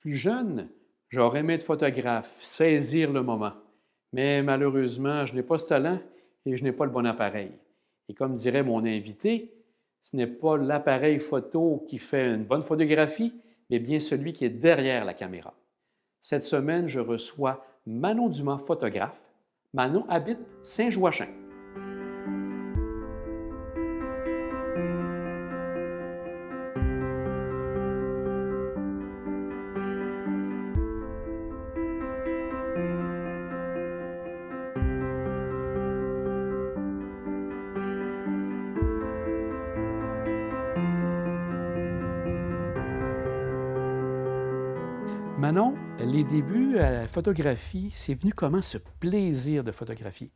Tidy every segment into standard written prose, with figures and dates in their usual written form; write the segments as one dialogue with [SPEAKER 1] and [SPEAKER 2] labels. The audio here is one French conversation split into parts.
[SPEAKER 1] Plus jeune, j'aurais aimé être photographe, saisir le moment. Mais malheureusement, je n'ai pas ce talent et je n'ai pas le bon appareil. Et comme dirait mon invité, ce n'est pas l'appareil photo qui fait une bonne photographie, mais bien celui qui est derrière la caméra. Cette semaine, je reçois Manon Dumas, photographe. Manon habite Saint-Joachim. Manon, les débuts à la photographie, c'est venu comment ce plaisir de photographier?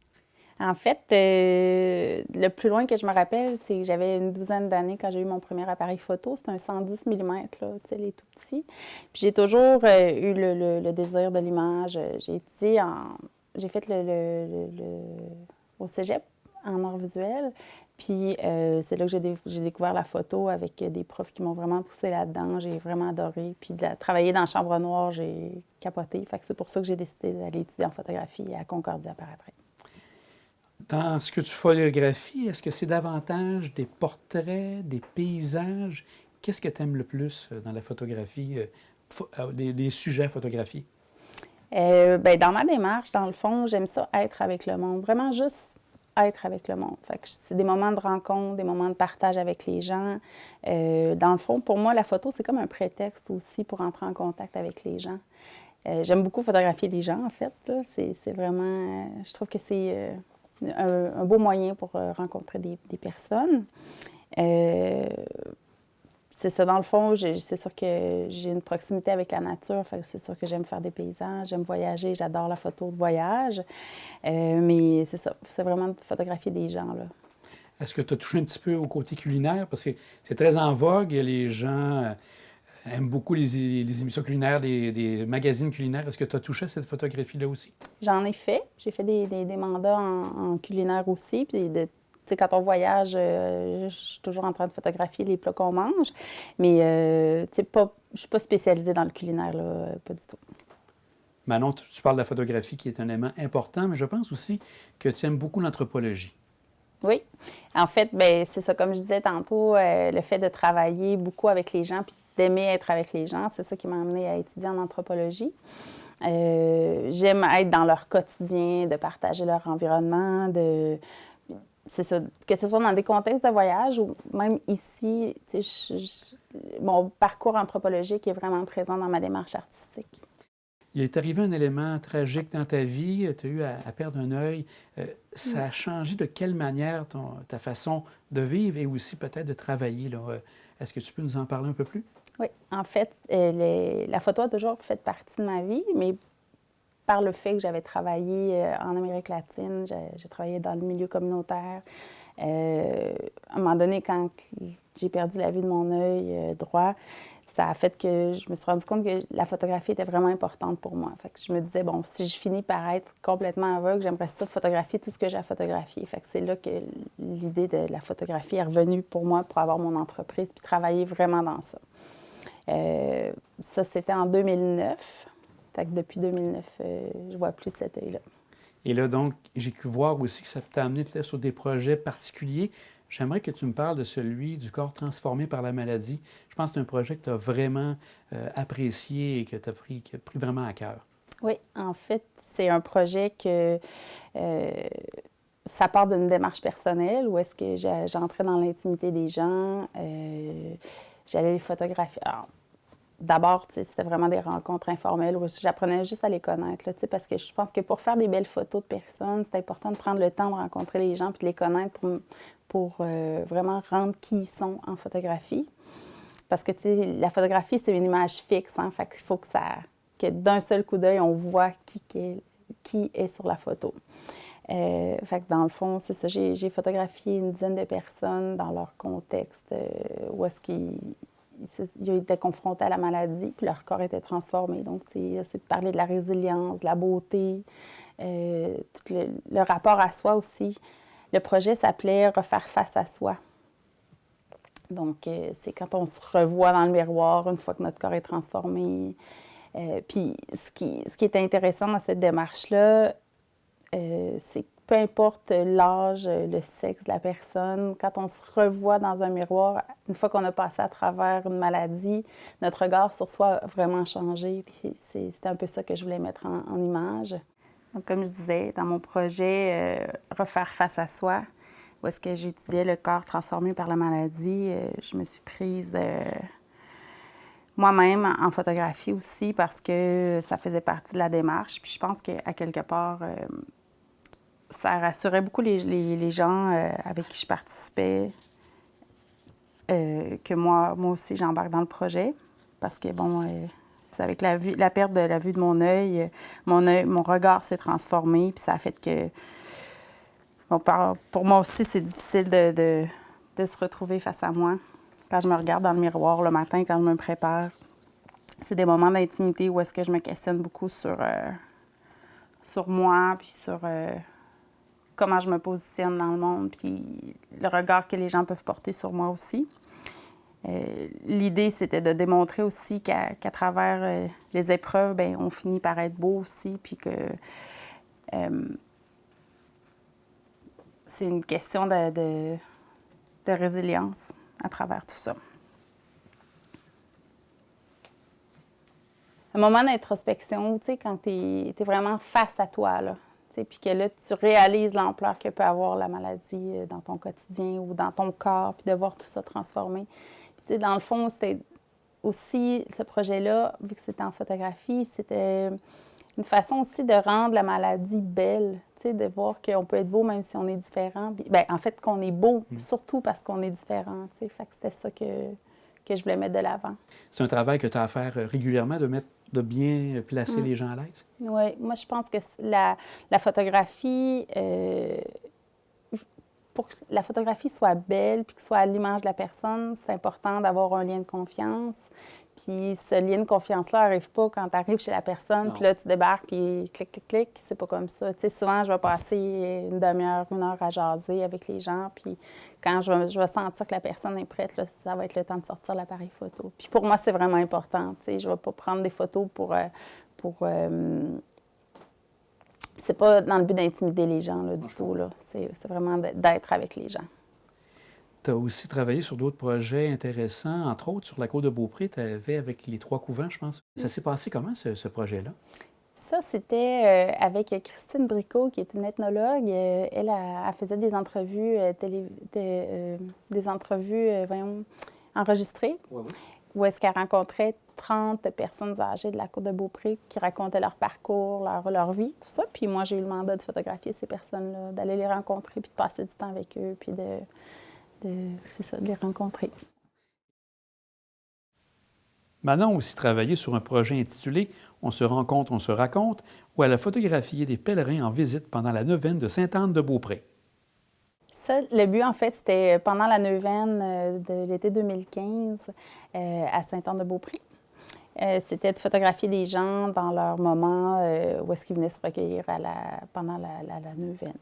[SPEAKER 2] En fait, le plus loin que je me rappelle, c'est que j'avais une douzaine d'années quand j'ai eu mon premier appareil photo. C'était un 110 mm, là, tu sais, les tout petits. Puis j'ai toujours eu le désir de l'image. J'ai étudié J'ai fait au cégep en art visuel. Puis c'est là que j'ai découvert la photo avec des profs qui m'ont vraiment poussé là-dedans. J'ai vraiment adoré. Puis travailler dans la chambre noire, j'ai capoté. Fait que c'est pour ça que j'ai décidé d'aller étudier en photographie à Concordia par après.
[SPEAKER 1] Dans ce que tu photographies, est-ce que c'est davantage des portraits, des paysages? Qu'est-ce que tu aimes le plus dans la photographie, les sujets photographiés?
[SPEAKER 2] Ben, dans ma démarche, dans le fond, j'aime ça être avec le monde. Vraiment juste être avec le monde. Fait que c'est des moments de rencontre, des moments de partage avec les gens. Dans le fond, pour moi, la photo, c'est comme un prétexte aussi pour entrer en contact avec les gens. J'aime beaucoup photographier les gens, en fait. Là. C'est vraiment... je trouve que c'est un beau moyen pour rencontrer des personnes. C'est ça, dans le fond, c'est sûr que j'ai une proximité avec la nature, fait que c'est sûr que j'aime faire des paysages, j'aime voyager, j'adore la photo de voyage. Mais c'est ça, c'est vraiment de photographier des gens, là.
[SPEAKER 1] Est-ce que tu as touché un petit peu au côté culinaire? Parce que c'est très en vogue, les gens aiment beaucoup les émissions culinaires, des magazines culinaires. Est-ce que tu as touché à cette photographie-là aussi?
[SPEAKER 2] J'en ai fait. J'ai fait des mandats en culinaire aussi. Puis tu sais, quand on voyage, je suis toujours en train de photographier les plats qu'on mange. Mais tu sais, je suis pas spécialisée dans le culinaire, là, pas du tout.
[SPEAKER 1] Manon, tu parles de la photographie qui est un élément important, mais je pense aussi que tu aimes beaucoup l'anthropologie.
[SPEAKER 2] Oui. En fait, ben c'est ça, comme je disais tantôt, le fait de travailler beaucoup avec les gens puis d'aimer être avec les gens, c'est ça qui m'a amenée à étudier en anthropologie. J'aime être dans leur quotidien, de partager leur environnement, c'est ça, que ce soit dans des contextes de voyage ou même ici, tu sais, mon parcours anthropologique est vraiment présent dans ma démarche artistique.
[SPEAKER 1] Il est arrivé un élément tragique dans ta vie, tu as eu à perdre un œil. Ça a changé de quelle manière ta façon de vivre et aussi peut-être de travailler, là? Est-ce que tu peux nous en parler un peu plus?
[SPEAKER 2] Oui, en fait, la photo a toujours fait partie de ma vie, mais par le fait que j'avais travaillé en Amérique latine, j'ai travaillé dans le milieu communautaire. À un moment donné, quand j'ai perdu la vue de mon œil droit, ça a fait que je me suis rendu compte que la photographie était vraiment importante pour moi. Fait que je me disais, bon, si je finis par être complètement aveugle, j'aimerais ça photographier tout ce que j'ai à photographier. Fait que c'est là que l'idée de la photographie est revenue pour moi pour avoir mon entreprise puis travailler vraiment dans ça. Ça, c'était en 2009. Fait que depuis 2009, je vois plus de cet œil-là.
[SPEAKER 1] Et là, donc, j'ai pu voir aussi que ça t'a amené peut-être sur des projets particuliers. J'aimerais que tu me parles de celui du corps transformé par la maladie. Je pense que c'est un projet que tu as vraiment apprécié et que tu as qui a pris vraiment à cœur.
[SPEAKER 2] Oui, en fait, c'est un projet que ça part d'une démarche personnelle où est-ce que j'entrais dans l'intimité des gens, j'allais les photographier. Alors, d'abord, c'était vraiment des rencontres informelles où j'apprenais juste à les connaître, là, parce que je pense que pour faire des belles photos de personnes, c'est important de prendre le temps de rencontrer les gens puis de les connaître pour vraiment rendre qui ils sont en photographie. Parce que la photographie, c'est une image fixe, hein, fait qu'il faut que d'un seul coup d'œil, on voit qui est sur la photo. Fait que dans le fond, c'est ça, j'ai photographié une dizaine de personnes dans leur contexte où est-ce qu'ils étaient confrontés à la maladie, puis leur corps était transformé. Donc, c'est parler de la résilience, de la beauté, tout le rapport à soi aussi. Le projet s'appelait « Refaire face à soi ». Donc, c'est quand on se revoit dans le miroir une fois que notre corps est transformé. Puis ce qui est intéressant dans cette démarche-là, c'est que peu importe l'âge, le sexe de la personne, quand on se revoit dans un miroir, une fois qu'on a passé à travers une maladie, notre regard sur soi a vraiment changé. Puis c'est un peu ça que je voulais mettre en image. Donc, comme je disais, dans mon projet Refaire face à soi, où est-ce que j'étudiais le corps transformé par la maladie, je me suis prise moi-même en photographie aussi parce que ça faisait partie de la démarche. Puis je pense qu'à quelque part, ça rassurait beaucoup les gens avec qui je participais, que moi aussi, j'embarque dans le projet. Parce que, bon, c'est avec la perte de la vue de mon œil, mon regard s'est transformé, puis ça a fait que... Bon, pour moi aussi, c'est difficile de se retrouver face à moi. Quand je me regarde dans le miroir le matin, quand je me prépare, c'est des moments d'intimité où est-ce que je me questionne beaucoup sur moi, puis sur comment je me positionne dans le monde, puis le regard que les gens peuvent porter sur moi aussi. L'idée, c'était de démontrer aussi qu'à travers les épreuves, bien, on finit par être beau aussi, puis que c'est une question de résilience à travers tout ça. Un moment d'introspection, tu sais, quand tu es vraiment face à toi, là, puis que là, tu réalises l'ampleur que peut avoir la maladie dans ton quotidien ou dans ton corps, puis de voir tout ça transformer. Puis, dans le fond, c'était aussi, ce projet-là, vu que c'était en photographie, c'était une façon aussi de rendre la maladie belle, de voir qu'on peut être beau même si on est différent. Puis, bien, en fait, qu'on est beau, surtout parce qu'on est différent. Fait que c'était ça que je voulais mettre de l'avant.
[SPEAKER 1] C'est un travail que tu as à faire régulièrement, de bien placer les gens à l'aise?
[SPEAKER 2] Oui, moi, je pense que la photographie, pour que la photographie soit belle puis que soit à l'image de la personne, c'est important d'avoir un lien de confiance. Puis ce lien de confiance-là n'arrive pas quand tu arrives chez la personne, puis là, tu débarques, puis clic, clic, clic. C'est pas comme ça. Tu sais, souvent, je vais passer une demi-heure, une heure à jaser avec les gens, puis quand je vais sentir que la personne est prête, là, ça va être le temps de sortir l'appareil photo. Puis pour moi, c'est vraiment important. Tu sais, je ne vais pas prendre des photos c'est pas dans le but d'intimider les gens, là, du tout. Là. C'est vraiment d'être avec les gens.
[SPEAKER 1] Tu as aussi travaillé sur d'autres projets intéressants, entre autres sur la côte de Beaupré, tu avais avec les 3 couvents, je pense. Ça s'est passé comment, ce projet-là?
[SPEAKER 2] Ça, c'était avec Christine Bricot, qui est une ethnologue. Elle faisait des entrevues, enregistrées, où est-ce qu'elle rencontrait 30 personnes âgées de la côte de Beaupré qui racontaient leur parcours, leur vie, tout ça. Puis moi, j'ai eu le mandat de photographier ces personnes-là, d'aller les rencontrer, puis de passer du temps avec eux, puis de les rencontrer.
[SPEAKER 1] Manon a aussi travaillé sur un projet intitulé « On se rencontre, on se raconte », où elle a photographié des pèlerins en visite pendant la neuvaine de Sainte-Anne-de-Beaupré.
[SPEAKER 2] Ça, le but, en fait, c'était pendant la neuvaine de l'été 2015 à Sainte-Anne-de-Beaupré. C'était de photographier des gens dans leur moment où est-ce qu'ils venaient se recueillir pendant la neuvaine.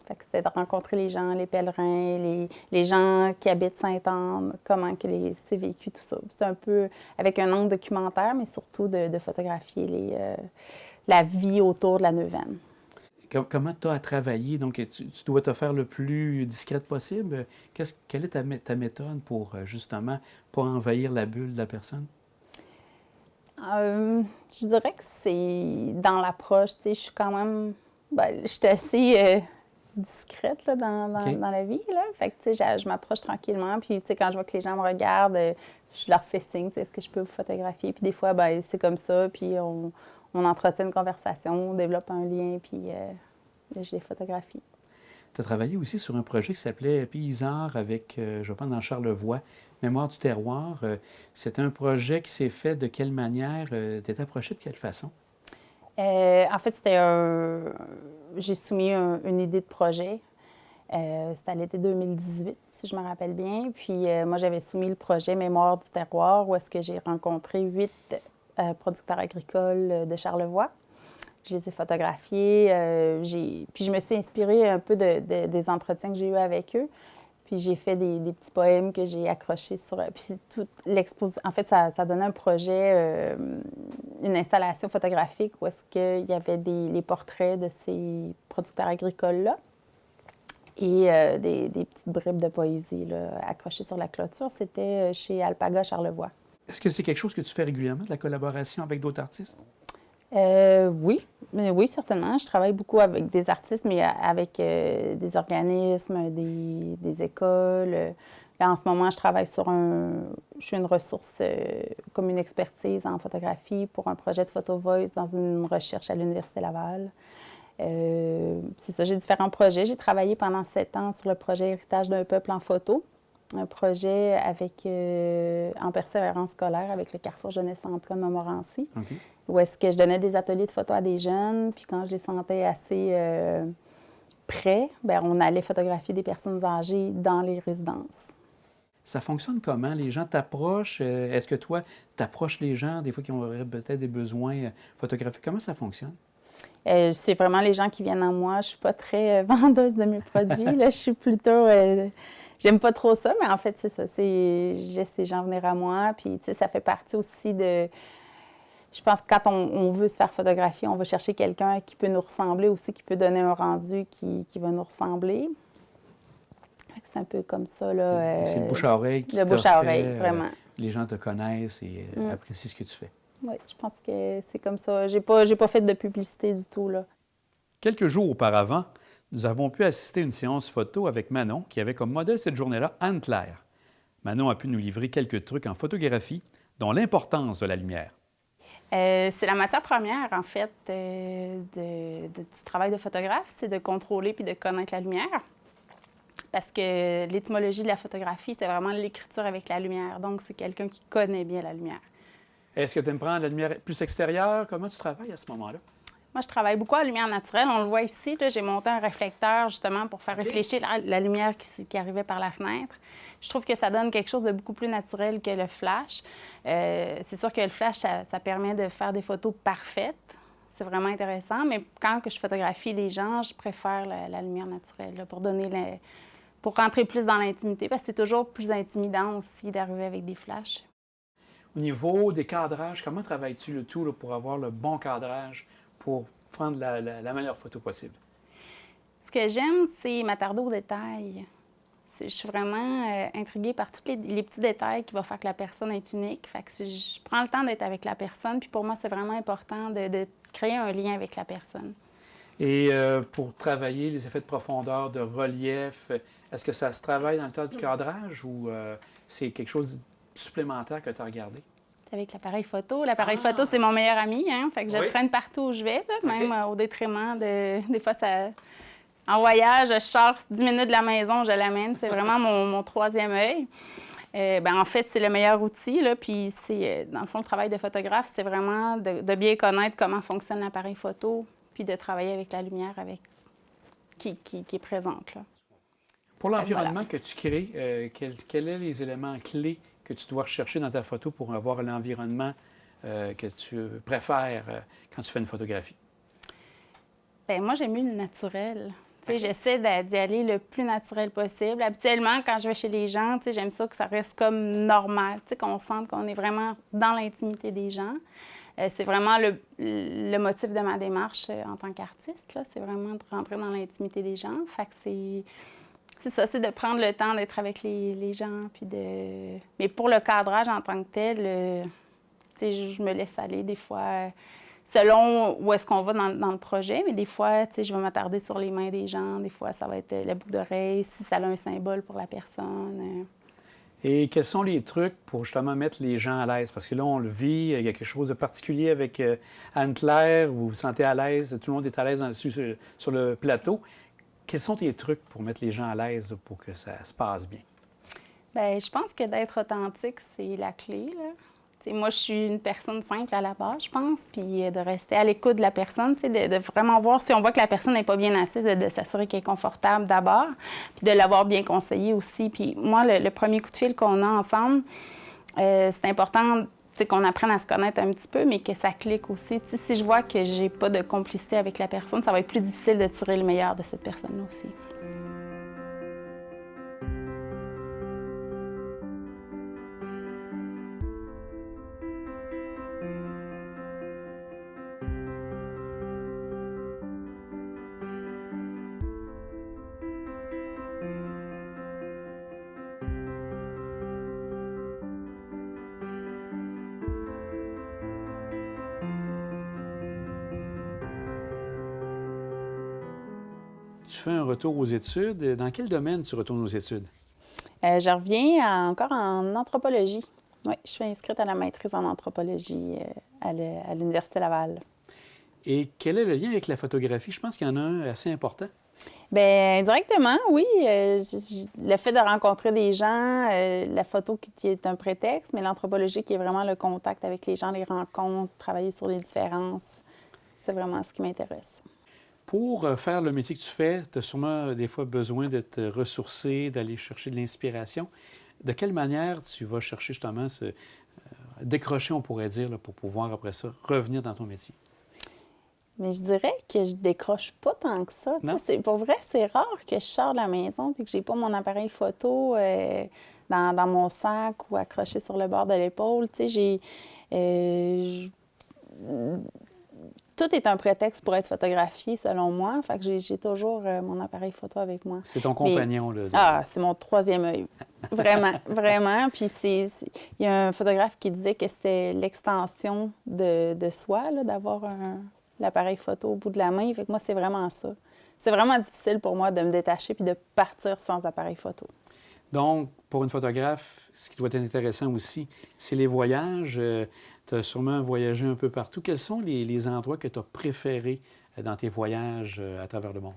[SPEAKER 2] Fait que c'était de rencontrer les gens, les pèlerins, les gens qui habitent Sainte-Anne, comment c'est vécu, tout ça. C'est un peu avec un angle documentaire, mais surtout de photographier la vie autour de la neuvaine.
[SPEAKER 1] Comment tu as travaillé? Donc, tu dois te faire le plus discrète possible. Quelle est ta méthode pour, justement, pas envahir la bulle de la personne?
[SPEAKER 2] Je dirais que c'est dans l'approche. Tu sais, je suis quand même... je suis assez discrète là, dans la vie. Là. Fait que, tu sais, je m'approche tranquillement. Puis, tu sais, quand je vois que les gens me regardent, je leur fais signe, tu sais, est-ce que je peux vous photographier? Puis des fois, c'est comme ça. Puis on entretient une conversation, on développe un lien, puis je les photographie.
[SPEAKER 1] Tu as travaillé aussi sur un projet qui s'appelait Paysard avec, je pense, dans Charlevoix, Mémoire du terroir. C'était un projet qui s'est fait de quelle manière? Tu es approché de quelle façon?
[SPEAKER 2] En fait, j'ai soumis une idée de projet. C'était à l'été 2018, si je me rappelle bien. Puis moi, j'avais soumis le projet Mémoire du terroir, où est-ce que j'ai rencontré 8 producteurs agricoles de Charlevoix. Je les ai photographiés. Puis je me suis inspirée un peu des entretiens que j'ai eus avec eux. Puis j'ai fait des petits poèmes que j'ai accrochés sur... Puis toute l'exposition... En fait, ça donnait un projet une installation photographique où est-ce qu'il y avait les portraits de ces producteurs agricoles-là et des petites bribes de poésie là, accrochées sur la clôture. C'était chez Alpaga Charlevoix.
[SPEAKER 1] Est-ce que c'est quelque chose que tu fais régulièrement, de la collaboration avec d'autres artistes?
[SPEAKER 2] Oui, oui, certainement. Je travaille beaucoup avec des artistes, mais avec des organismes, des écoles. Là, en ce moment, je travaille je suis une ressource comme une expertise en photographie pour un projet de Photo Voice dans une recherche à l'Université Laval. C'est ça, j'ai différents projets. J'ai travaillé pendant 7 ans sur le projet Héritage d'un peuple en photo, un projet en persévérance scolaire avec le Carrefour Jeunesse Emploi de Montmorency,
[SPEAKER 1] OK.
[SPEAKER 2] où est-ce que je donnais des ateliers de photo à des jeunes, puis quand je les sentais assez prêts, bien, on allait photographier des personnes âgées dans les résidences.
[SPEAKER 1] Ça fonctionne comment? Les gens t'approchent? Est-ce que toi, t'approches les gens, des fois, qui auraient peut-être des besoins photographiques? Comment ça fonctionne?
[SPEAKER 2] C'est vraiment les gens qui viennent à moi. Je ne suis pas très vendeuse de mes produits. Là. Je suis plutôt... j'aime pas trop ça, mais en fait, c'est ça. Je laisse les gens venir à moi. Puis, tu sais, ça fait partie aussi de... Je pense que quand on veut se faire photographier, on va chercher quelqu'un qui peut nous ressembler aussi, qui peut donner un rendu qui va nous ressembler. C'est un peu comme ça, là.
[SPEAKER 1] C'est le bouche à oreille qui
[SPEAKER 2] le bouche à oreille, vraiment.
[SPEAKER 1] Les gens te connaissent et apprécient ce que tu fais.
[SPEAKER 2] Oui, je pense que c'est comme ça. J'ai pas fait de publicité du tout, là.
[SPEAKER 1] Quelques jours auparavant, nous avons pu assister à une séance photo avec Manon, qui avait comme modèle cette journée-là Anne-Claire. Manon a pu nous livrer quelques trucs en photographie, dont l'importance de la lumière.
[SPEAKER 2] C'est la matière première, en fait, du travail de photographe, c'est de contrôler puis de connaître la lumière. Parce que l'étymologie de la photographie, c'est vraiment l'écriture avec la lumière. Donc, c'est quelqu'un qui connaît bien la lumière.
[SPEAKER 1] Est-ce que tu aimes prendre la lumière plus extérieure? Comment tu travailles à ce moment-là?
[SPEAKER 2] Moi, je travaille beaucoup à la lumière naturelle. On le voit ici, là, j'ai monté un réflecteur justement pour faire réfléchir la lumière qui arrivait par la fenêtre. Je trouve que ça donne quelque chose de beaucoup plus naturel que le flash. C'est sûr que le flash, ça permet de faire des photos parfaites. C'est vraiment intéressant, mais quand que je photographie des gens, je préfère la lumière naturelle là, pour rentrer plus dans l'intimité, parce que c'est toujours plus intimidant aussi d'arriver avec des flashs.
[SPEAKER 1] Au niveau des cadrages, comment travailles-tu le tout là, pour avoir le bon cadrage pour prendre la meilleure photo possible?
[SPEAKER 2] Ce que j'aime, c'est m'attarder aux détails. Je suis vraiment intriguée par tous les petits détails qui vont faire que la personne est unique. Fait que je prends le temps d'être avec la personne, puis pour moi, c'est vraiment important de créer un lien avec la personne.
[SPEAKER 1] Et pour travailler les effets de profondeur, de relief, est-ce que ça se travaille dans le temps du cadrage ou c'est quelque chose de supplémentaire que tu as regardé?
[SPEAKER 2] Avec l'appareil photo. L'appareil photo, c'est mon meilleur ami. Hein? Fait que je le traîne partout où je vais, là, même au détriment de... Des fois, ça... En voyage, je sors 10 minutes de la maison, je l'amène. C'est vraiment mon troisième œil. En fait, c'est le meilleur outil. Là, puis, dans le fond, le travail de photographe, c'est vraiment de bien connaître comment fonctionne l'appareil photo, puis de travailler avec la lumière qui est présente. Là.
[SPEAKER 1] Pour l'environnement que tu crées, quels sont les éléments clés que tu dois rechercher dans ta photo pour avoir l'environnement que tu préfères quand tu fais une photographie?
[SPEAKER 2] Bien, moi, j'aime mieux le naturel. J'essaie d'y aller le plus naturel possible. Habituellement, quand je vais chez les gens, j'aime ça que ça reste comme normal, qu'on sente qu'on est vraiment dans l'intimité des gens. C'est vraiment le motif de ma démarche en tant qu'artiste. Là. C'est vraiment de rentrer dans l'intimité des gens. Fait que c'est ça, c'est de prendre le temps d'être avec les gens. Puis Mais pour le cadrage en tant que tel, je me laisse aller des fois... selon où est-ce qu'on va dans le projet, mais des fois, je vais m'attarder sur les mains des gens. Des fois, ça va être la boucle d'oreille, si ça a un symbole pour la personne.
[SPEAKER 1] Et quels sont les trucs pour justement mettre les gens à l'aise? Parce que là, on le vit, il y a quelque chose de particulier avec Anne-Claire, vous vous sentez à l'aise, tout le monde est à l'aise sur le plateau. Quels sont tes trucs pour mettre les gens à l'aise pour que ça se passe bien?
[SPEAKER 2] Bien, je pense que d'être authentique, c'est la clé, là. Moi, je suis une personne simple à la base, je pense, puis de rester à l'écoute de la personne, de vraiment voir si on voit que la personne n'est pas bien assise, de s'assurer qu'elle est confortable d'abord, puis de l'avoir bien conseillé aussi. Puis moi, le premier coup de fil qu'on a ensemble, c'est important qu'on apprenne à se connaître un petit peu, mais que ça clique aussi. Si je vois que j'ai pas de complicité avec la personne, ça va être plus difficile de tirer le meilleur de cette personne-là aussi.
[SPEAKER 1] tu fais un retour aux études. Dans quel domaine tu retournes aux études?
[SPEAKER 2] Je reviens encore en anthropologie. Oui, je suis inscrite à la maîtrise en anthropologie à l'Université Laval.
[SPEAKER 1] Et quel est le lien avec la photographie? Je pense qu'il y en a un assez important.
[SPEAKER 2] Bien, indirectement, oui. Le fait de rencontrer des gens, la photo qui est un prétexte, mais l'anthropologie qui est vraiment le contact avec les gens, les rencontres, travailler sur les différences, c'est vraiment ce qui m'intéresse.
[SPEAKER 1] Pour faire le métier que tu fais, tu as sûrement des fois besoin de te ressourcer, d'aller chercher de l'inspiration. De quelle manière tu vas chercher justement ce décrocher, on pourrait dire, là, pour pouvoir après ça revenir dans ton métier?
[SPEAKER 2] Mais je dirais que je décroche pas tant que ça.
[SPEAKER 1] Non?
[SPEAKER 2] Pour vrai, c'est rare que je sors de la maison et que j'ai pas mon appareil photo dans mon sac ou accroché sur le bord de l'épaule. Tout est un prétexte pour être photographié, selon moi. Fait que j'ai toujours mon appareil photo avec moi.
[SPEAKER 1] C'est ton compagnon, là.
[SPEAKER 2] Ah, c'est mon troisième œil. Vraiment, vraiment. Puis il y a un photographe qui disait que c'était l'extension de soi, là, d'avoir l'appareil photo au bout de la main. Fait que moi, c'est vraiment ça. C'est vraiment difficile pour moi de me détacher puis de partir sans appareil photo.
[SPEAKER 1] Donc, pour une photographe, ce qui doit être intéressant aussi, c'est les voyages. Tu as sûrement voyagé un peu partout. Quels sont les endroits que tu as préférés dans tes voyages à travers le monde?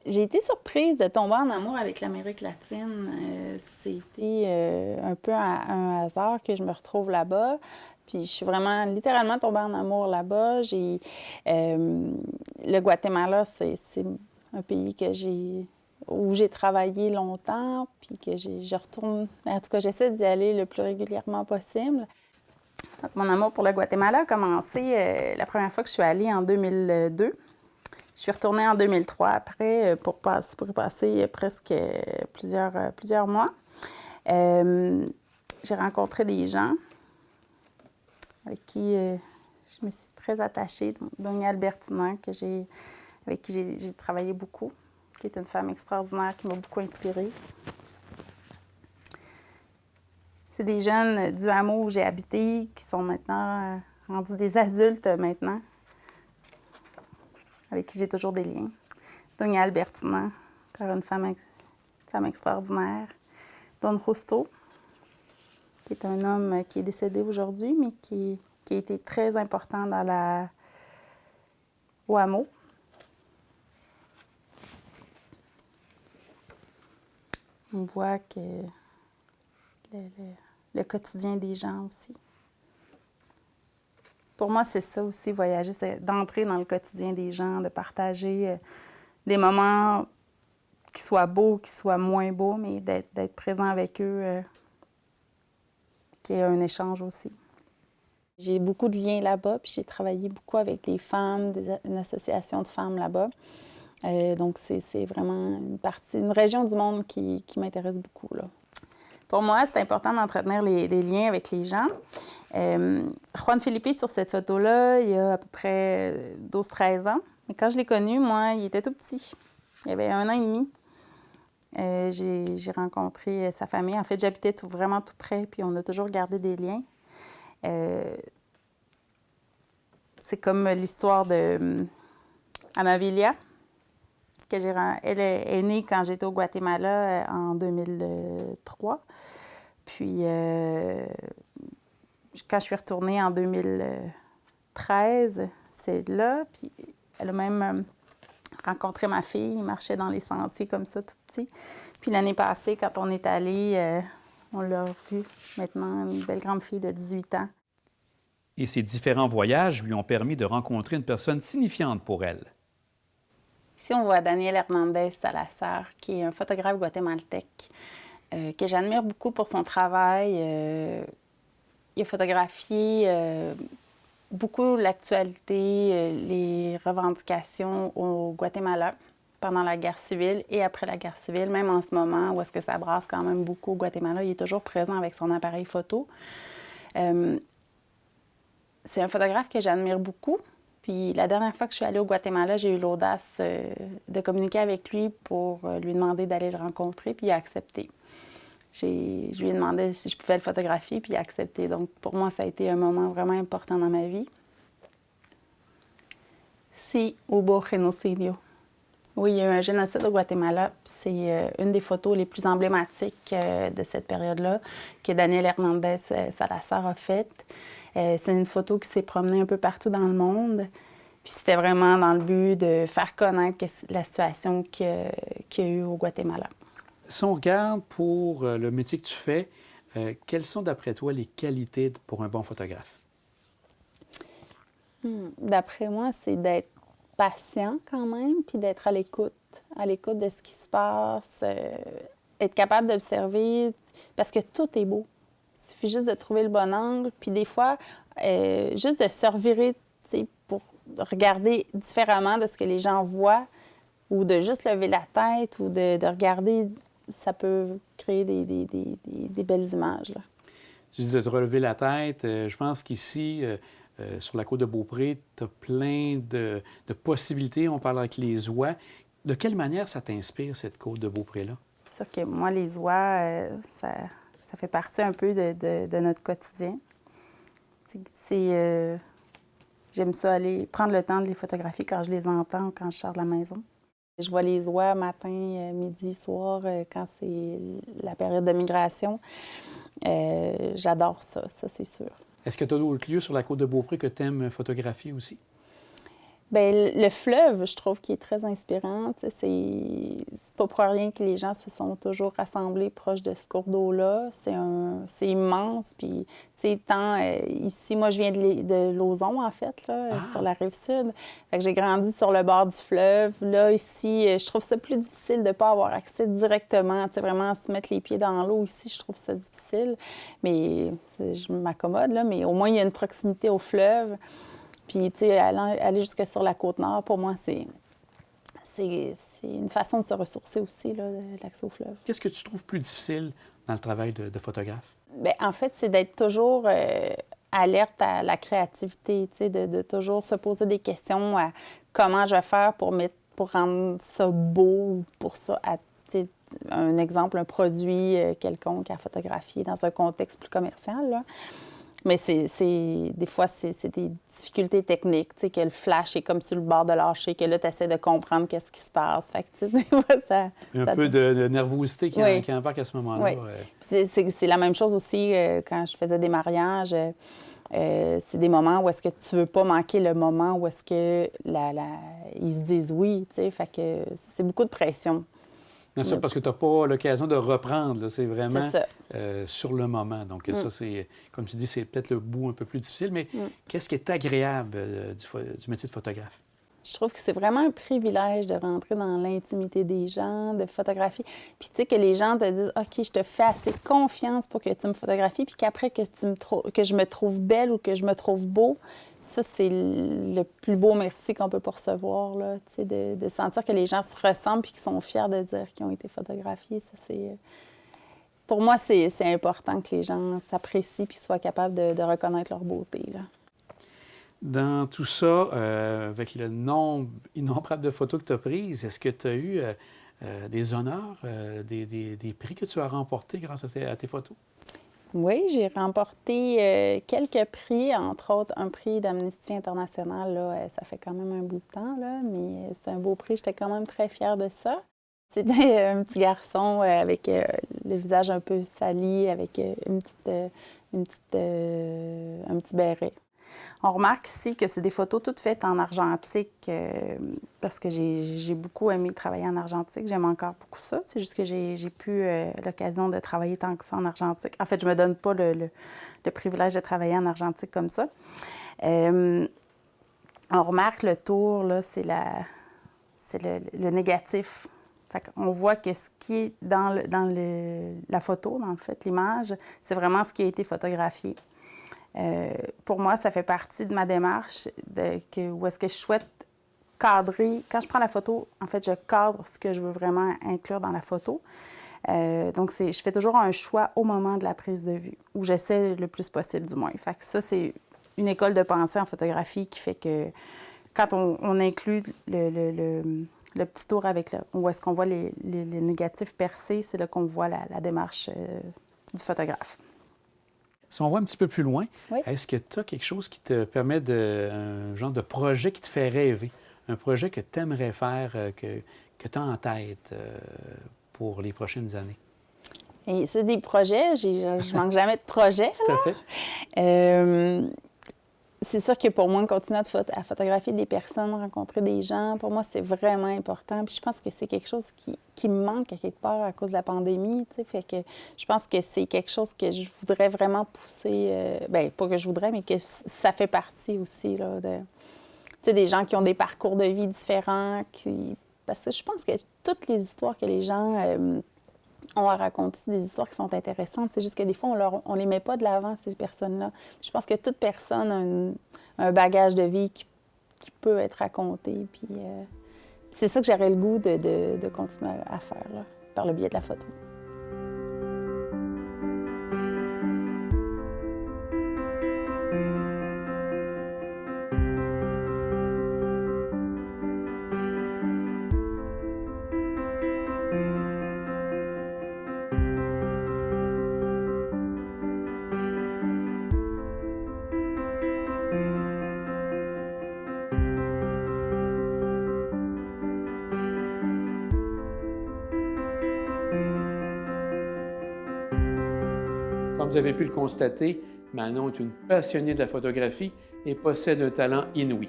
[SPEAKER 2] J'ai été surprise de tomber en amour avec l'Amérique latine. C'était un peu un hasard que je me retrouve là-bas. Puis je suis vraiment littéralement tombée en amour là-bas. Le Guatemala, c'est un pays où j'ai travaillé longtemps, puis que je retourne. En tout cas, j'essaie d'y aller le plus régulièrement possible. Donc, mon amour pour le Guatemala a commencé la première fois que je suis allée en 2002. Je suis retournée en 2003 après pour y passer presque plusieurs mois. J'ai rencontré des gens avec qui je me suis très attachée, dont Albertina, avec qui j'ai travaillé beaucoup, qui est une femme extraordinaire qui m'a beaucoup inspirée. C'est des jeunes du hameau où j'ai habité qui sont maintenant rendus des adultes maintenant, avec qui j'ai toujours des liens. Doña Albertina, encore une femme extraordinaire. Don Justo, qui est un homme qui est décédé aujourd'hui, mais qui a été très important au hameau. On voit que le quotidien des gens aussi. Pour moi, c'est ça aussi, voyager, c'est d'entrer dans le quotidien des gens, de partager des moments qui soient beaux, qui soient moins beaux, mais d'être présent avec eux, qu'il y ait un échange aussi. J'ai beaucoup de liens là-bas, puis j'ai travaillé beaucoup avec les femmes, une association de femmes là-bas. Donc, c'est vraiment une région du monde qui m'intéresse beaucoup, là. Pour moi, c'est important d'entretenir des liens avec les gens. Juan Felipe, sur cette photo-là, il y a à peu près 12-13 ans. Mais quand je l'ai connu, moi, il était tout petit. Il avait 1 an et demi. J'ai rencontré sa famille. En fait, j'habitais vraiment tout près, puis on a toujours gardé des liens. C'est comme l'histoire de Amabilia, elle est née quand j'étais au Guatemala en 2003. Puis, quand je suis retournée en 2013, c'est là. Puis, elle a même rencontré ma fille. Il marchait dans les sentiers comme ça, tout petit. Puis, l'année passée, quand on est allé, on l'a vue maintenant, une belle grande fille de 18 ans.
[SPEAKER 1] Et ces différents voyages lui ont permis de rencontrer une personne signifiante pour elle.
[SPEAKER 2] Ici, on voit Daniel Hernandez Salazar, qui est un photographe guatémaltèque, que j'admire beaucoup pour son travail. Il a photographié beaucoup l'actualité, les revendications au Guatemala pendant la guerre civile et après la guerre civile, même en ce moment où est-ce que ça brasse quand même beaucoup au Guatemala. Il est toujours présent avec son appareil photo. C'est un photographe que j'admire beaucoup. Puis la dernière fois que je suis allée au Guatemala, j'ai eu l'audace de communiquer avec lui pour lui demander d'aller le rencontrer, puis il a accepté. Je lui ai demandé si je pouvais le photographier, puis il a accepté. Donc pour moi, ça a été un moment vraiment important dans ma vie. Si hubo genocidio. Oui, il y a eu un génocide au Guatemala. C'est une des photos les plus emblématiques de cette période-là que Daniel Hernandez Salazar a faite. C'est une photo qui s'est promenée un peu partout dans le monde. Puis c'était vraiment dans le but de faire connaître la situation qu'il y a eu au Guatemala.
[SPEAKER 1] Si on regarde pour le métier que tu fais, quelles sont d'après toi les qualités pour un bon photographe?
[SPEAKER 2] D'après moi, c'est d'être patient quand même, puis d'être à l'écoute de ce qui se passe, être capable d'observer, parce que tout est beau. Il suffit juste de trouver le bon angle, puis des fois, juste de se revirer, tu sais, pour regarder différemment de ce que les gens voient, ou de juste lever la tête, ou de regarder, ça peut créer des belles images, là.
[SPEAKER 1] Tu dis de te relever la tête. Je pense qu'ici, sur la côte de Beaupré, tu as plein de possibilités. On parle avec les oies. De quelle manière ça t'inspire, cette côte de Beaupré-là?
[SPEAKER 2] C'est sûr que moi, les oies, ça fait partie un peu de notre quotidien. J'aime ça aller prendre le temps de les photographier quand je les entends ou quand je sors de la maison. Je vois les oies matin, midi, soir, quand c'est la période de migration. J'adore ça c'est sûr.
[SPEAKER 1] Est-ce que tu as d'autres lieux sur la côte de Beaupré que tu aimes photographier aussi?
[SPEAKER 2] Bien, le fleuve, je trouve qu'il est très inspirant. Tu sais, c'est pas pour rien que les gens se sont toujours rassemblés proches de ce cours d'eau-là. C'est immense. Puis, tu sais, ici, moi, je viens de Lauson, en fait, là, sur la Rive-Sud. Fait que j'ai grandi sur le bord du fleuve. Là, ici, je trouve ça plus difficile de ne pas avoir accès directement. Tu sais, vraiment, se mettre les pieds dans l'eau ici, je trouve ça difficile. Mais je m'accommode, là. Mais au moins, il y a une proximité au fleuve. Puis, tu sais, aller jusque sur la Côte-Nord, pour moi, c'est une façon de se ressourcer aussi, là, l'accès au fleuve.
[SPEAKER 1] Qu'est-ce que tu trouves plus difficile dans le travail de photographe?
[SPEAKER 2] Bien, en fait, c'est d'être toujours alerte à la créativité, tu sais, de toujours se poser des questions à comment je vais faire pour rendre ça beau, pour ça, tu sais, un exemple, un produit quelconque à photographier dans un contexte plus commercial, là. Mais des fois, c'est des difficultés techniques, tu sais, que le flash est comme sur le bord de lâcher, que là, tu essaies de comprendre qu'est-ce qui se passe. Fait que, tu sais, des fois,
[SPEAKER 1] Un peu de nervosité qui embarque à ce moment-là.
[SPEAKER 2] Oui. C'est la même chose aussi quand je faisais des mariages. C'est des moments où est-ce que tu veux pas manquer le moment où est-ce que ils se disent oui, tu sais. Fait que c'est beaucoup de pression.
[SPEAKER 1] Bien sûr, parce que tu n'as pas l'occasion de reprendre. C'est vraiment
[SPEAKER 2] ça.
[SPEAKER 1] sur le moment. Donc, ça, c'est, comme tu dis, c'est peut-être le bout un peu plus difficile. Mais qu'est-ce qui est agréable du métier de photographe?
[SPEAKER 2] Je trouve que c'est vraiment un privilège de rentrer dans l'intimité des gens, de photographier. Puis, tu sais, que les gens te disent « OK, je te fais assez confiance pour que tu me photographies, puis qu'après, que je me trouve belle ou que je me trouve beau. » Ça, c'est le plus beau merci qu'on peut pas recevoir, là, tu sais, de sentir que les gens se ressemblent puis qu'ils sont fiers de dire qu'ils ont été photographiés. Ça, c'est... Pour moi, c'est important que les gens s'apprécient puis soient capables de reconnaître leur beauté, là.
[SPEAKER 1] Dans tout ça, avec le nombre innombrable de photos que tu as prises, est-ce que tu as eu des honneurs, des prix que tu as remportés grâce à tes photos?
[SPEAKER 2] Oui, j'ai remporté quelques prix, entre autres un prix d'Amnesty International. Là, ça fait quand même un bout de temps, là, mais c'est un beau prix. J'étais quand même très fière de ça. C'était un petit garçon avec le visage un peu sali, avec un petit béret. On remarque ici que c'est des photos toutes faites en argentique parce que j'ai beaucoup aimé travailler en argentique. J'aime encore beaucoup ça. C'est juste que j'ai plus l'occasion de travailler tant que ça en argentique. En fait, je me donne pas le privilège de travailler en argentique comme ça. On remarque le tour, là, c'est le négatif. Fait qu'on voit que ce qui est dans la photo, dans le fait, l'image, c'est vraiment ce qui a été photographié. Pour moi, ça fait partie de ma démarche où est-ce que je souhaite cadrer. Quand je prends la photo, en fait, je cadre ce que je veux vraiment inclure dans la photo. Donc, je fais toujours un choix au moment de la prise de vue, où j'essaie le plus possible, du moins. Fait que ça, c'est une école de pensée en photographie qui fait que quand on inclut le petit tour avec où est-ce qu'on voit les négatifs percés, c'est là qu'on voit la démarche du photographe.
[SPEAKER 1] Si on va un petit peu plus loin,
[SPEAKER 2] oui.
[SPEAKER 1] Est-ce que tu as quelque chose qui te permet un genre de projet qui te fait rêver? Un projet que tu aimerais faire, que tu as en tête pour les prochaines années?
[SPEAKER 2] Et c'est des projets, je manque jamais de projets.
[SPEAKER 1] Tout à fait.
[SPEAKER 2] C'est sûr que pour moi, continuer à photographier des personnes, rencontrer des gens, pour moi, c'est vraiment important. Puis je pense que c'est quelque chose qui me manque à quelque part à cause de la pandémie. Fait que je pense que c'est quelque chose que je voudrais vraiment pousser. Bien, pas que je voudrais, mais que ça fait partie aussi là, des gens qui ont des parcours de vie différents. Parce que je pense que toutes les histoires que les gens ont à raconter, c'est des histoires qui sont intéressantes. C'est juste que des fois, on les met pas de l'avant, ces personnes-là. Je pense que toute personne a un bagage de vie qui peut être raconté. Puis c'est ça que j'aurais le goût de continuer à faire, là, par le biais de la photo.
[SPEAKER 1] Comme vous avez pu le constater, Manon est une passionnée de la photographie et possède un talent inouï.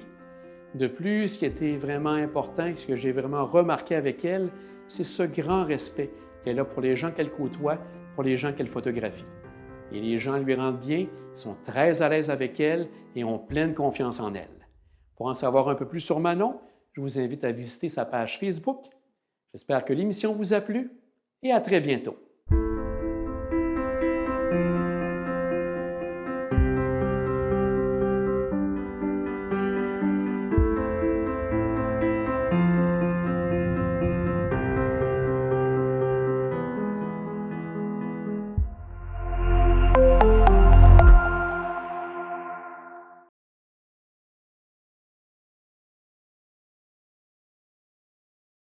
[SPEAKER 1] De plus, ce qui était vraiment important et ce que j'ai vraiment remarqué avec elle, c'est ce grand respect qu'elle a pour les gens qu'elle côtoie, pour les gens qu'elle photographie. Et les gens lui rendent bien, sont très à l'aise avec elle et ont pleine confiance en elle. Pour en savoir un peu plus sur Manon, je vous invite à visiter sa page Facebook. J'espère que l'émission vous a plu et à très bientôt.